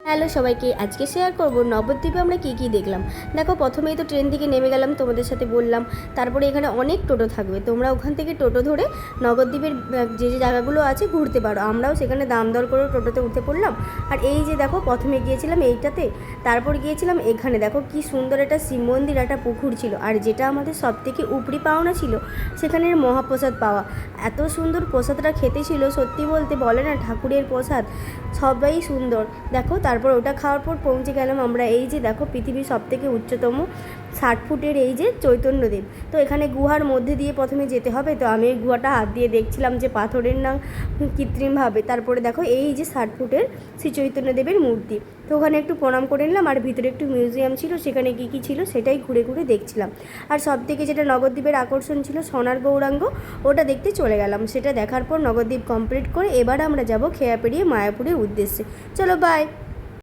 Hello সবাইকে, আজকে share করব নবদ্বীপে আমরা কী কী দেখলাম। দেখো, প্রথমেই তো ট্রেন থেকে নেমে গেলাম, তোমাদের সাথে বললাম। তারপরে এখানে অনেক টোটো থাকবে, তোমরা ওখান থেকে টোটো ধরে নবদ্বীপের যে যে জায়গাগুলো আছে ঘুরতে পারো। আমরাও সেখানে দাম দর করে টোটোতে উঠে পড়লাম। আর এই যে দেখো, প্রথমে গিয়েছিলাম এইটাতে, তারপর গিয়েছিলাম এখানে। দেখো কি সুন্দর একটা শিব মন্দির, একটা পুকুর ছিল। আর যেটা আমাদের সব থেকে উপরি পাওনা ছিল, সেখানের মহাপ্রসাদ পাওয়া। এত সুন্দর প্রসাদটা খেতে ছিল, সত্যি বলতে বলে না ঠাকুরের প্রসাদ সবাই সুন্দর। দেখো, তারপর ওটা খাওয়ার পর পৌঁছে গেলাম আমরা এই যে দেখো, পৃথিবীর সবথেকে উচ্চতম 60 ফুটের এই যে চৈতন্যদেব। তো এখানে গুহার মধ্যে দিয়ে প্রথমে যেতে হবে। তো আমি এই গুহাটা হাত দিয়ে দেখছিলাম যে পাথরের না কৃত্রিমভাবে। তারপরে দেখো এই যে 60 ফুটের শ্রী চৈতন্যদেবের মূর্তি। তো ওখানে একটু প্রণাম করে নিলাম। আর ভিতরে একটু মিউজিয়াম ছিল, সেখানে কী কী ছিল সেটাই ঘুরে ঘুরে দেখছিলাম। আর সব থেকে যেটা নবদ্বীপের আকর্ষণ ছিল সোনার গৌরাঙ্গ, ওটা দেখতে চলে গেলাম। সেটা দেখার পর নবদ্বীপ কমপ্লিট করে এবার আমরা যাব খেয়া পেরিয়ে মায়াপুরের উদ্দেশ্যে। চলো বাই।